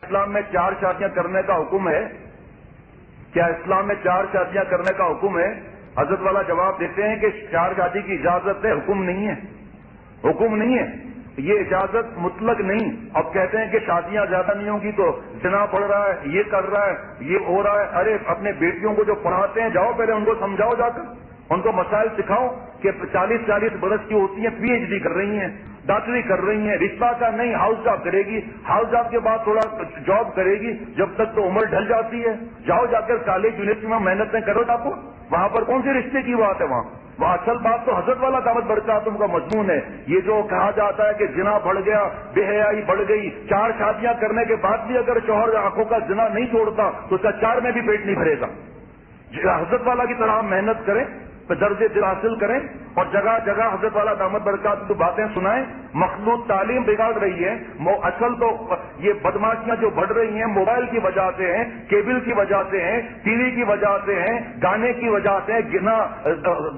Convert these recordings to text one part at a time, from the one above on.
اسلام میں 4 شادیاں کرنے کا حکم ہے؟ کیا اسلام میں 4 شادیاں کرنے کا حکم ہے؟ حضرت والا جواب دیتے ہیں کہ 4 شادی کی اجازت ہے، حکم نہیں ہے، حکم نہیں ہے، یہ اجازت مطلق نہیں۔ اب کہتے ہیں کہ شادیاں زیادہ نہیں ہوں گی تو زنا پڑ رہا ہے، یہ کر رہا ہے، یہ ہو رہا ہے۔ ارے اپنے بیٹیوں کو جو پڑھاتے ہیں جاؤ پہلے ان کو سمجھاؤ، جا کر ان کو مسائل سکھاؤ کہ 40 برس کی ہوتی ہیں، PhD کر رہی ہیں، ڈاکٹری کر رہی ہیں، رشتہ کا نہیں ہاؤس جاب کرے گی، ہاؤس جاب کے بعد تھوڑا جاب کرے گی، جب تک تو عمر ڈھل جاتی ہے۔ جاؤ جا کر کالج یونیورسٹی میں محنتیں کرو، آپ کو وہاں پر کون سی رشتے کی بات ہے؟ وہاں اصل بات تو حضرت والا دعوت برکاتہم کا مضمون ہے۔ یہ جو کہا جاتا ہے کہ زنا بڑھ گیا، بے حیائی بڑھ گئی، 4 شادیاں کرنے کے بعد بھی اگر شوہر آنکھوں کا زنا نہیں چھوڑتا تو اس کا 4 میں بھی پیٹ نہیں بھرے گا۔ حضرت والا کی طرح ہم محنت کریں، درجے دل حاصل کریں، اور جگہ جگہ حضرت والا دامت برکات کو باتیں سنائیں۔ مخلوط تعلیم بگاڑ رہی ہے، اصل تو یہ بدماشیاں جو بڑھ رہی ہیں موبائل کی وجہ سے ہیں، کیبل کی وجہ سے ہیں، ٹی وی کی وجہ سے ہیں، گانے کی وجہ سے ہیں۔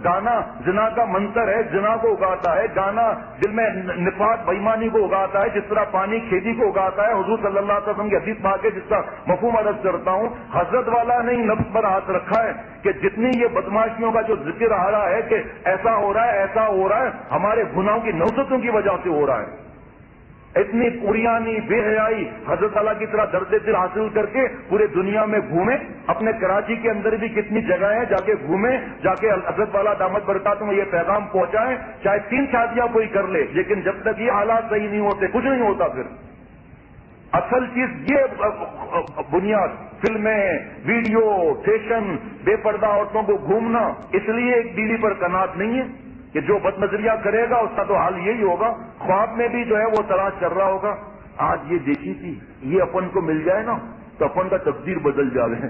گانا زنا کا منتر ہے، زنا کو اگاتا ہے، گانا دل میں نفاق بےایمانی کو اگاتا ہے، جس طرح پانی کھیتی کو اگاتا ہے۔ حضور صلی اللہ علیہ وسلم کی حدیث پاک ہے جس کا مفہوم عرض کرتا ہوں، حضرت والا نے نفس پر ہاتھ رکھا ہے کہ جتنی یہ بدماشیوں کا جو ذکر آ رہا ہے کہ ایسا ہو رہا ہے، ایسا ہو رہا ہے، ہمارے گناہوں کی نوزتوں کی وجہ سے ہو رہا ہے۔ اتنی پریانی بے حیائی حضرت تعالیٰ کی طرح درد دل حاصل کر کے پورے دنیا میں گھومیں، اپنے کراچی کے اندر بھی کتنی جگہ ہیں، جا کے گھومیں، جا کے حضرت والا دامت برکاتہم یہ پیغام پہنچائیں۔ چاہے 3 شادیاں کوئی کر لے، لیکن جب تک یہ حالات صحیح نہیں ہوتے کچھ نہیں ہوتا۔ پھر اصل چیز یہ بنیاد فلمیں، ویڈیو، فیشن، بے پردہ عورتوں کو گھومنا، اس لیے ایک بیوی پر قناعت نہیں ہے کہ جو بد نظریہ کرے گا اس کا تو حال یہی ہوگا، خواب میں بھی جو ہے وہ تلاش کر رہا ہوگا۔ آج یہ دیکھی تھی، یہ اپن کو مل جائے نا تو اپن کا تقدیر بدل جائے۔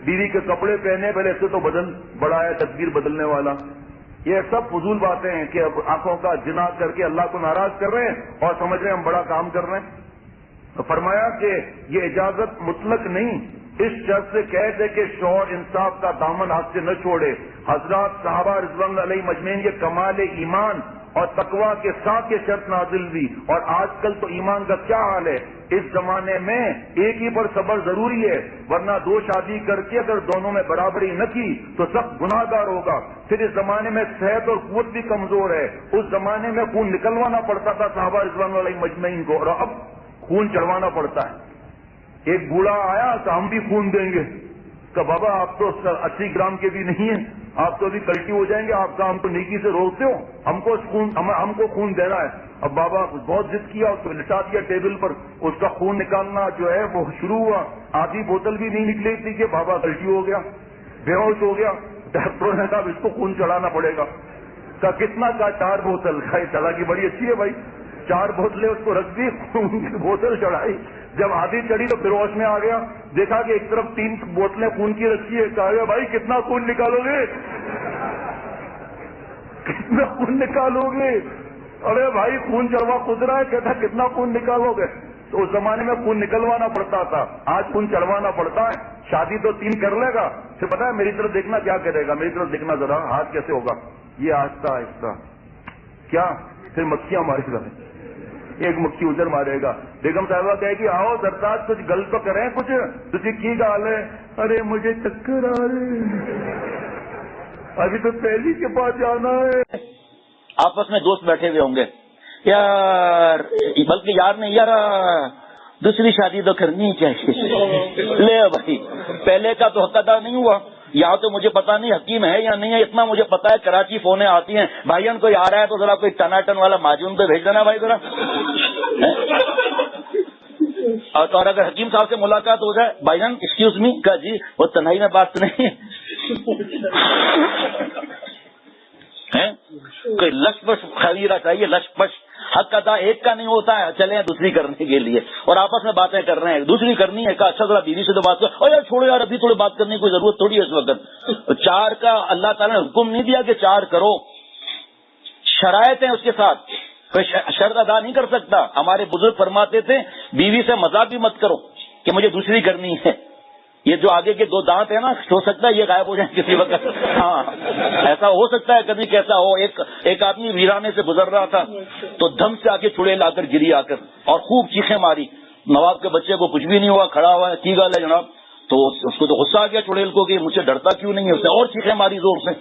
بیوی کے کپڑے پہنے، پہلے سے تو بدن بڑا ہے تقدیر بدلنے والا۔ یہ سب فضول باتیں ہیں کہ اب آنکھوں کا زنا کر کے اللہ کو ناراض کر رہے ہیں اور سمجھ رہے ہیں ہم بڑا کام کر رہے ہیں۔ تو فرمایا کہ یہ اجازت مطلق نہیں، اس شرط سے کہہ دے کہ شوہر انصاف کا دامن ہاتھ سے نہ چھوڑے۔ حضرات صحابہ رضوان اللہ علیہ مجمعین یہ کمال ایمان اور تقوی کے ساتھ یہ شرط نازل ہوئی۔ اور آج کل تو ایمان کا کیا حال ہے، اس زمانے میں ایک ہی پر صبر ضروری ہے، ورنہ 2 شادی کر کے اگر دونوں میں برابری نہ کی تو سخت گناہ گار ہوگا۔ پھر اس زمانے میں صحت اور قوت بھی کمزور ہے، اس زمانے میں خون نکلوانا پڑتا تھا صحابہ رضوان اللہ علیہ مجمعین کو، اور اب خون چڑھوانا پڑتا ہے۔ ایک بوڑھا آیا تو ہم بھی خون دیں گے، کہ بابا آپ تو 80 گرام کے بھی نہیں ہیں، آپ تو ابھی کلٹی ہو جائیں گے، آپ کا ہم تو نیکی سے روکتے ہو، ہم کو خون دینا ہے۔ اب بابا بہت ضد کیا، اس کو لٹا دیا ٹیبل پر، اس کا خون نکالنا جو ہے وہ شروع ہوا، آدھی بوتل بھی نہیں نکلی تھی کہ بابا کلٹی ہو گیا، بے ہوش ہو گیا۔ ڈاکٹروں نے کہا اس کو خون چڑھانا پڑے گا۔ کہا کتنا؟ کہا 4 بوتل۔ چلا کی بڑی اچھی ہے بھائی، 4 بوتلیں اس کو رکھ دی، خون کی بوتل چڑھائی۔ جب آدھی چڑھی تو پھر ہوش میں آ گیا، دیکھا کہ ایک طرف 3 بوتلیں خون کی رکھی ہے۔ کہا بھائی کتنا خون نکالو گے، کتنا خون نکالو گے؟ ارے بھائی خون چڑھوا خود رہا ہے، کہتا کتنا خون نکالو گے؟ تو اس زمانے میں خون نکلوانا پڑتا تھا، آج خون چڑھوانا پڑتا ہے۔ شادی تو 3 کر لے گا، پھر پتا ہے میری طرف دیکھنا کیا کرے گا، میری طرف دیکھنا ذرا، ہاتھ کیسے ہوگا، یہ آہستہ آہستہ کیا، پھر مکھیاں مارے گا، ایک مکھی ادھر مارے گا۔ بیگم صاحبہ کہے گی آؤ سرتاج کچھ گل تو کریں، کچھ تجھے کی گال ہے؟ ارے مجھے چکر آ رہے، ابھی تو پہلی کے پاس جانا ہے۔ آپس میں دوست بیٹھے ہوئے ہوں گے، یار بلکہ یار نہیں یار دوسری شادی تو کرنی چاہیے، لے بھائی پہلے کا تو حقدار نہیں ہوا، یہاں تو مجھے پتا نہیں حکیم ہے یا نہیں ہے، اتنا مجھے پتا ہے کراچی فونیں آتی ہیں، بھائی ان کوئی آ رہا ہے تو ذرا کوئی ٹناٹن والا معجون تو بھیج دینا بھائی ذرا۔ اور اگر حکیم صاحب سے ملاقات ہو جائے، بھائی جان ایکسکیوز می، کہا جی وہ تنہائی میں بات نہیں ہے، کوئی لش پش خریدا چاہیے، لش پش حق ادا ایک کا نہیں ہوتا ہے، چلے دوسری کرنے کے لیے، اور آپس میں باتیں کر رہے ہیں، دوسری کرنی ہے، کہا اچھا ذرا بیوی سے تو بات کرو، اور یار چھوڑو یار ابھی تھوڑی بات کرنے کی کوئی ضرورت تھوڑی ہے اس وقت۔ 4 کا اللہ تعالیٰ نے حکم نہیں دیا کہ 4 کرو، شرائط ہیں اس کے ساتھ، کوئی شرط ادا نہیں کر سکتا۔ ہمارے بزرگ فرماتے تھے بیوی سے مذاق بھی مت کرو کہ مجھے دوسری کرنی ہے، یہ جو آگے کے 2 دانت ہیں نا، ہو سکتا ہے یہ غائب ہو جائیں کسی وقت، ہاں ایسا ہو سکتا ہے کبھی کیسا ہو۔ ایک آدمی ویرانے سے گزر رہا تھا تو دھم سے آ کے چڑیل آ کر گری آ کر اور خوب چیخیں ماری، نواب کے بچے کو کچھ بھی نہیں ہوا, کھڑا ہوا ہے, کی گال ہے جناب. تو اس کو تو غصہ آ گیا چڑیل کو کہ مجھ سے ڈرتا کیوں نہیں ہے. اس نے اور چیخیں ماری زور سے,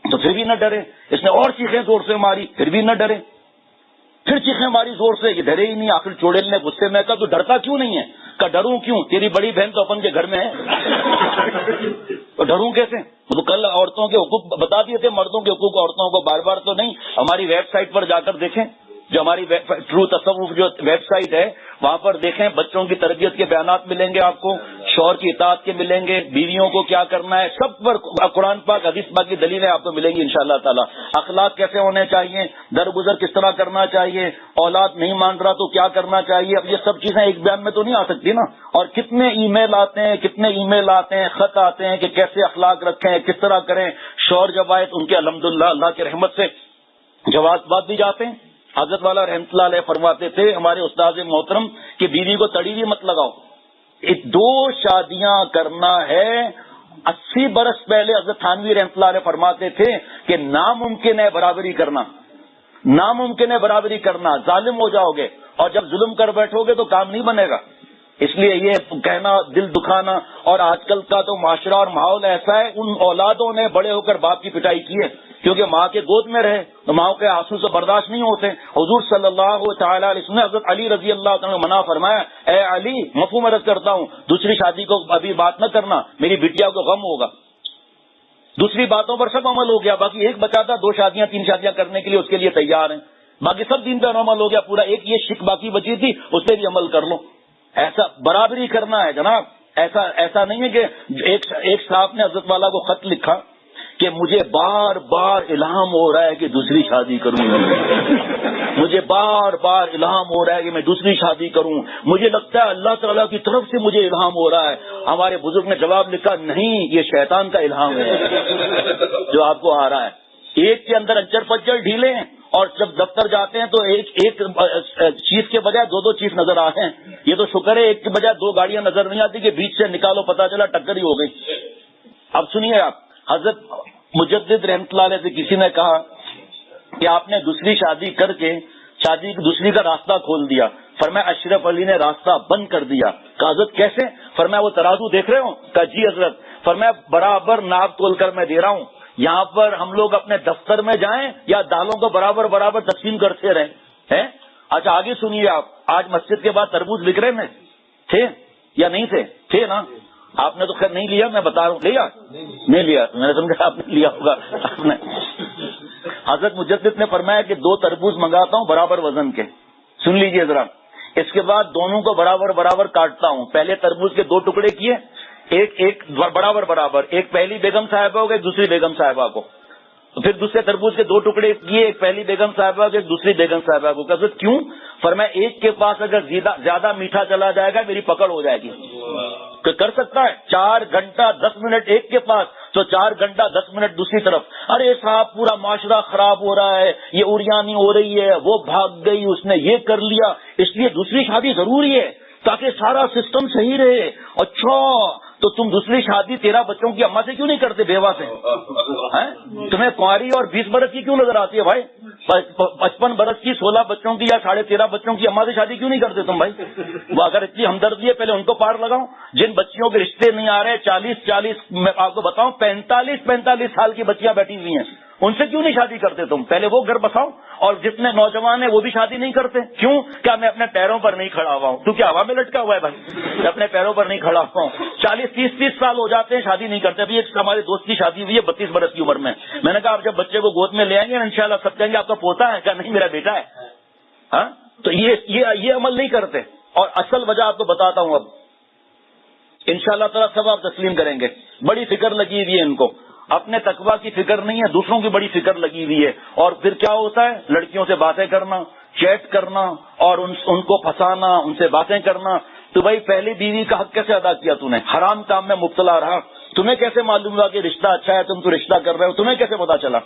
تو پھر بھی نہ ڈرے. اس نے اور چیخیں زور سے ماری, پھر بھی نہ ڈرے. پھر چیخیں ماری زور سے, یہ ڈرے ہی نہیں. آخر چڑیل نے غصے میں کہا تو ڈرتا کیوں نہیں ہے؟ کہا ڈروں کیوں, تیری بڑی بہن تو اپن کے گھر میں ہے, تو ڈروں کیسے؟ تو کل عورتوں کے حقوق بتا دیے تھے, مردوں کے حقوق عورتوں کو بار بار تو نہیں. ہماری ویب سائٹ پر جا کر دیکھیں, جو ہماری ٹرو تصوف جو ویب سائٹ ہے وہاں پر دیکھیں, بچوں کی تربیت کے بیانات ملیں گے آپ کو, شوہر کی اطاعت کے ملیں گے, بیویوں کو کیا کرنا ہے, سب پر قرآن پاک حدیث پاک کی دلیلیں آپ کو ملیں گی انشاءاللہ تعالی. اخلاق کیسے ہونے چاہیے, درگزر کس طرح کرنا چاہیے, اولاد نہیں مان رہا تو کیا کرنا چاہیے. اب یہ سب چیزیں ایک بیان میں تو نہیں آ سکتی نا. اور کتنے ای میل آتے ہیں, کتنے ای میل آتے ہیں, خط آتے ہیں کہ کیسے اخلاق رکھیں, کس طرح کریں. شوہر جب آئے تو ان کے الحمدللہ اللہ کی رحمت سے جواب بھی جاتے ہیں. حضرت والا رحمۃ اللہ علیہ فرماتے تھے ہمارے استاد محترم کہ بیوی کو تڑی بھی مت لگاؤ. 2 شادیاں کرنا ہے. 80 برس پہلے حضرت تھانوی رحمۃ اللہ علیہ فرماتے تھے کہ ناممکن ہے برابری کرنا, ناممکن ہے برابری کرنا, ظالم ہو جاؤ گے, اور جب ظلم کر بیٹھو گے تو کام نہیں بنے گا. اس لیے یہ کہنا دل دکھانا. اور آج کل کا تو معاشرہ اور ماحول ایسا ہے, ان اولادوں نے بڑے ہو کر باپ کی پٹائی کی ہے کیونکہ ماں کے گود میں رہے تو ماں کے آنسو سے برداشت نہیں ہوتے. حضور صلی اللہ تعالی علیہ وسلم نے حضرت علی رضی اللہ تعالیٰ منع فرمایا, اے علی مفہوم عرض کرتا ہوں دوسری شادی کو ابھی بات نہ کرنا, میری بٹیا کو غم ہوگا. دوسری باتوں پر سب عمل ہو گیا, باقی ایک بچا تھا 2 شادیاں 3 شادیاں کرنے کے لیے, اس کے لیے تیار ہیں. باقی سب دین پہ عمل ہو گیا پورا, ایک یہ شک باقی بچی تھی اس پہ بھی عمل کر لو. ایسا برابری کرنا ہے جناب. ایسا نہیں ہے کہ ایک صاحب نے حضرت والا کو خط لکھا کہ مجھے بار بار الہام ہو رہا ہے کہ دوسری شادی کروں, مجھے بار بار الہام ہو رہا ہے کہ میں دوسری شادی کروں, مجھے لگتا ہے اللہ تعالیٰ کی طرف سے مجھے الہام ہو رہا ہے. ہمارے بزرگ نے جواب لکھا, نہیں یہ شیطان کا الہام ہے جو آپ کو آ رہا ہے. ایک کے اندر اچر پچر ڈھیلے ہیں, اور جب دفتر جاتے ہیں تو ایک چیف کے بجائے 2 چیف نظر آتے ہیں. یہ تو شکر ہے ایک کے بجائے 2 گاڑیاں نظر نہیں آتی کہ بیچ سے نکالو پتا چلا ٹکر ہی ہو گئی. اب سنیے آپ, حضرت مجدد رحمۃ اللہ علیہ سے کسی نے کہا کہ آپ نے دوسری شادی کر کے شادی دوسری کا راستہ کھول دیا. فرمایا اشرف علی نے راستہ بند کر دیا. کہا حضرت کیسے؟ فرمایا وہ ترازو دیکھ رہے ہو؟ کہا جی حضرت. فرمایا برابر ناپ تول کر میں دے رہا ہوں, یہاں پر ہم لوگ اپنے دفتر میں جائیں یا دالوں کو برابر برابر تقسیم کرتے رہیں. اچھا آگے سنیے آپ, آج مسجد کے بعد تربوز بک رہے تھے یا نہیں تھے؟ تھے نا. آپ نے تو خیر نہیں لیا, میں بتا رہا ہوں. لیا نہیں لیا, میں نے سمجھا آپ نے لیا ہوگا. آپ نے حضرت مجدد نے فرمایا کہ 2 تربوز منگاتا ہوں برابر وزن کے. سن لیجئے ذرا. اس کے بعد دونوں کو برابر برابر کاٹتا ہوں. پہلے تربوز کے 2 ٹکڑے کیے, ایک برابر برابر, ایک پہلی بیگم صاحبہ کو ایک دوسری بیگم صاحبہ کو. پھر دوسرے تربوز کے 2 ٹکڑے کیے, ایک پہلی بیگم صاحبہ کو ایک دوسری بیگم صاحبہ کو. کہتے کیوں؟ فرمایا ایک کے پاس اگر زیادہ میٹھا چلا جائے گا میری پکڑ ہو جائے گی. کر سکتا ہے 4 گھنٹہ 10 منٹ ایک کے پاس تو 4 گھنٹہ 10 منٹ دوسری طرف. ارے صاحب پورا معاشرہ خراب ہو رہا ہے, یہ اوریانی ہو رہی ہے, وہ بھاگ گئی, اس نے یہ کر لیا, اس لیے دوسری شادی ضروری ہے تاکہ سارا سسٹم صحیح رہے. اچھا تو تم دوسری شادی 13 بچوں کی اماں سے کیوں نہیں کرتے, بیوہ سے؟ تمہیں کنواری اور 20 برس کی کیوں نظر آتی ہے بھائی؟ 55 برس کی 16 بچوں کی یا 13.5 بچوں کی اماں سے شادی کیوں نہیں کرتے تم بھائی؟ وہ اگر اتنی ہمدردی ہے پہلے ان کو پار لگاؤ. جن بچیوں کے رشتے نہیں آ رہے 40 میں آپ کو بتاؤں 45 سال کی بچیاں بیٹھی ہوئی ہیں, ان سے کیوں نہیں شادی کرتے تم؟ پہلے وہ گھر بساؤ. اور جتنے نوجوان ہیں وہ بھی شادی نہیں کرتے, کیوں؟ کیا میں اپنے پیروں پر نہیں کھڑا ہوا ہوں؟ تو کیا ہوا میں لٹکا ہوا ہے بھائی؟ میں اپنے پیروں پر نہیں کھڑا ہوا ہوں. 40-30 سال ہو جاتے ہیں شادی نہیں کرتے. ابھی ایک ہمارے دوست کی شادی ہوئی ہے 32 برس کی عمر میں. میں نے کہا آپ جب بچے کو گود میں لے آئیں گے انشاءاللہ سب کہیں گے آپ کا پوتا ہے. کہا نہیں میرا بیٹا ہے. ہاں تو یہ عمل نہیں کرتے. اور اصل وجہ آپ کو بتاتا ہوں, اب انشاءاللہ تعالیٰ سب آپ تسلیم کریں گے. بڑی فکر لگی ہوئی ہے ان کو, اپنے تقویٰ کی فکر نہیں ہے, دوسروں کی بڑی فکر لگی ہوئی ہے. اور پھر کیا ہوتا ہے, لڑکیوں سے باتیں کرنا, چیٹ کرنا اور ان کو پھنسانا, ان سے باتیں کرنا. تو بھائی پہلی بیوی کا حق کیسے ادا کیا تو نے؟ حرام کام میں مبتلا رہا. تمہیں کیسے معلوم ہوا کہ رشتہ اچھا ہے, تم تو رشتہ کر رہے ہو, تمہیں کیسے پتا چلا؟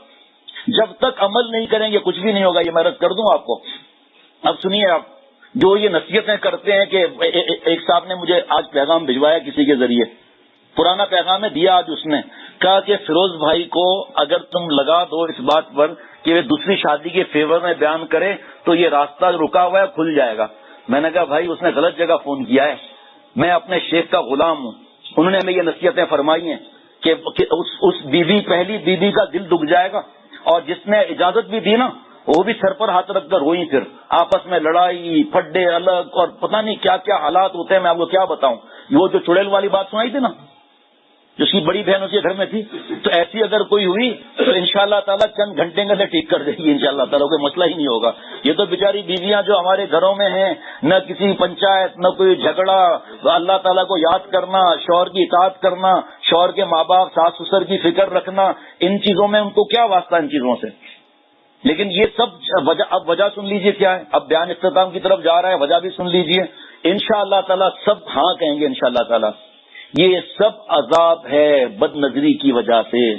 جب تک عمل نہیں کریں گے کچھ بھی نہیں ہوگا. یہ میں عرض کر دوں آپ کو. اب سنیے آپ, جو یہ نصیحتیں کرتے ہیں کہ ایک صاحب نے مجھے آج پیغام بھجوایا کسی کے ذریعے, پرانا پیغام ہے دیا آج اس نے, کہا کہ فیروز بھائی کو اگر تم لگا دو اس بات پر کہ وہ دوسری شادی کے فیور میں بیان کرے تو یہ راستہ رکا ہوا ہے کھل جائے گا. میں نے کہا بھائی اس نے غلط جگہ فون کیا ہے، میں اپنے شیخ کا غلام ہوں، انہوں نے ہمیں یہ نصیحتیں فرمائی ہیں کہ اس بیوی پہلی بیوی کا دل دکھ جائے گا، اور جس نے اجازت بھی دی نا وہ بھی سر پر ہاتھ رکھ کر روئی، پھر آپس میں لڑائی پھڈے الگ اور پتہ نہیں کیا کیا حالات ہوتے ہیں، میں آپ کو کیا بتاؤں۔ وہ جو چڑیل والی بات سنائی تھی نا، جو اس کی بڑی بہن اس کے گھر میں تھی، تو ایسی اگر کوئی ہوئی تو انشاءاللہ تعالیٰ چند گھنٹے کے اندر ٹھیک کر دے گی انشاءاللہ تعالیٰ، کوئی مسئلہ ہی نہیں ہوگا۔ یہ تو بیچاری بیویاں جو ہمارے گھروں میں ہیں، نہ کسی پنچایت نہ کوئی جھگڑا، اللہ تعالیٰ کو یاد کرنا، شوہر کی اطاعت کرنا، شوہر کے ماں باپ ساس سسر کی فکر رکھنا، ان چیزوں میں ان کو کیا واسطہ ان چیزوں سے۔ لیکن یہ سب اب وجہ سن لیجئے کیا ہے، اب بیان اختتام کی طرف جا رہا ہے، وجہ بھی سن لیجئے، انشاءاللہ تعالیٰ سب ہاں کہیں گے انشاءاللہ تعالیٰ۔ یہ سب عذاب ہے بد نظری کی وجہ سے،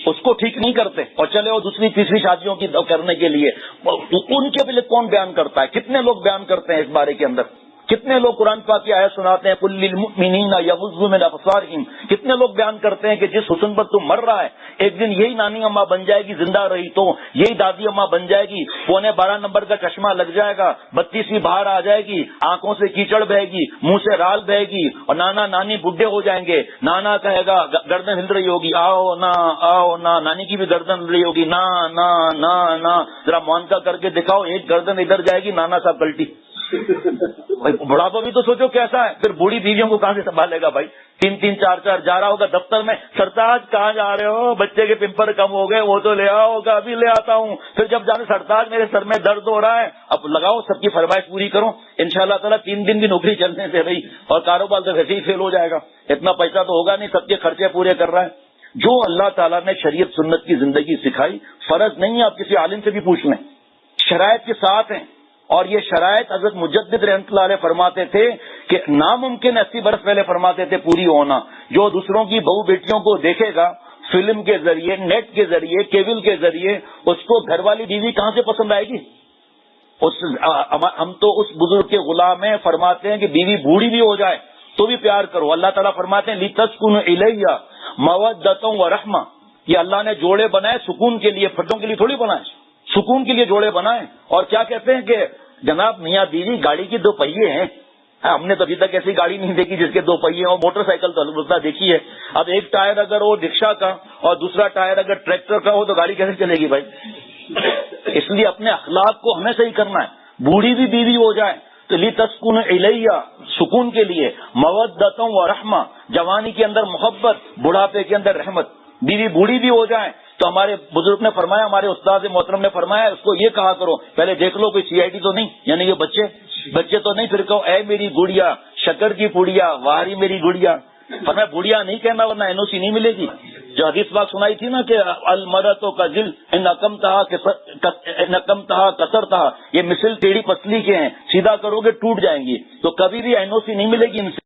اس کو ٹھیک نہیں کرتے اور چلے وہ دوسری تیسری شادیوں کی کرنے کے لیے، ان کے لیے کون بیان کرتا ہے؟ کتنے لوگ بیان کرتے ہیں اس بارے کے اندر؟ کتنے لوگ قرآن پاک کی آیت سناتے ہیں قل للمؤمنین یغضوا من ابصارہم، کتنے لوگ بیان کرتے ہیں کہ جس حسن پر تم مر رہا ہے ایک دن یہی نانی اماں بن جائے گی زندہ رہی تو، یہی دادی اماں بن جائے گی، 12.25 نمبر کا چشمہ لگ جائے گا، 32ویں بہار آ جائے گی، آنکھوں سے کیچڑ بہے گی، منہ سے رال بہے گی، اور نانا نانی بڈھے ہو جائیں گے، نانا کہے گا گردن ہل رہی ہوگی آؤ نا، نانی کی بھی گردن ہل رہی ہوگی نا نا نا نا، ذرا معانکہ کر کے دکھاؤ، ایک گردن ادھر جائے گی، نانا صاحب پلٹی۔ بڑھاپا بھی تو سوچو کیسا ہے، پھر بوڑھی بیویوں کو کہاں سے سنبھالے گا بھائی؟ 3 4 جا رہا ہوگا دفتر میں، سرتاج کہاں جا رہے ہو؟ بچے کے پمپر کم ہو گئے، وہ تو لے آؤ گا، ابھی لے آتا ہوں۔ پھر جب جانے سرتاج میرے سر میں درد ہو رہا ہے، اب لگاؤ سب کی فرمائش پوری کرو، انشاءاللہ تعالیٰ 3 دن کی نوکری چلنے سے رہی اور کاروبار تو ویسے ہی فیل ہو جائے گا، اتنا پیسہ تو ہوگا نہیں، سب کے خرچے پورے کر رہا ہے۔ جو اللہ تعالیٰ نے شریعت سنت کی زندگی سکھائی، فرض نہیں ہے، آپ کسی عالم سے بھی پوچھ لیں، شرائط کے ساتھ ہیں، اور یہ شرائط حضرت مجدد رحمۃ اللہ علیہ فرماتے تھے کہ ناممکن 80 برس پہلے فرماتے تھے پوری ہونا۔ جو دوسروں کی بہو بیٹیوں کو دیکھے گا فلم کے ذریعے، نیٹ کے ذریعے، کیبل کے ذریعے، اس کو گھر والی بیوی کہاں سے پسند آئے گی؟ ہم تو اس بزرگ کے غلام ہیں، فرماتے ہیں کہ بیوی بوڑھی بھی ہو جائے تو بھی پیار کرو۔ اللہ تعالیٰ فرماتے ہیں لِتَسْكُنُوا إِلَيَّ مَوَدَّةً وَرَحْمَةً، یہ اللہ نے جوڑے بنائے سکون کے لیے، پھٹوں کے لیے تھوڑی بنائے، سکون کے لیے جوڑے بنائے۔ اور کیا کہتے ہیں کہ جناب میاں بیوی گاڑی کی 2 پہیے ہیں، ہم نے تو ابھی تک ایسی گاڑی نہیں دیکھی جس کے 2 پہیے ہوں، موٹر سائیکل تو البتہ دیکھی ہے۔ اب ایک ٹائر اگر ہو رکشا کا اور دوسرا ٹائر اگر ٹریکٹر کا ہو تو گاڑی کیسے چلے گی بھائی؟ اس لیے اپنے اخلاق کو ہمیں صحیح کرنا ہے۔ بوڑھی بھی بیوی ہو جائے تو لِتَسْكُنُوا إِلَيَّ، سکون کے لیے، مَوَدَّةً وَرَحْمَةً، جوانی کے اندر محبت، بڑھاپے کے اندر رحمت۔ بیوی بوڑھی بھی ہو جائے تو ہمارے بزرگ نے فرمایا، ہمارے استاد محترم نے فرمایا، اس کو یہ کہا کرو پہلے دیکھ لو کوئی CID تو نہیں، یعنی کہ بچے تو نہیں، پھر کہو اے میری گڑیا شکر کی پوڑیا واہری میری گڑیا۔ فرمایا بوڑھیا نہیں کہنا ورنہ NOC نہیں ملے گی۔ جو حدیث بات سنائی تھی نا کہ المرأۃ کذل ان اقمتھا کسرتھا، یہ مثل ٹیڑھی پتلی کے ہیں، سیدھا کرو گے ٹوٹ جائیں گی، تو کبھی بھی NOC نہیں ملے گی ان سے۔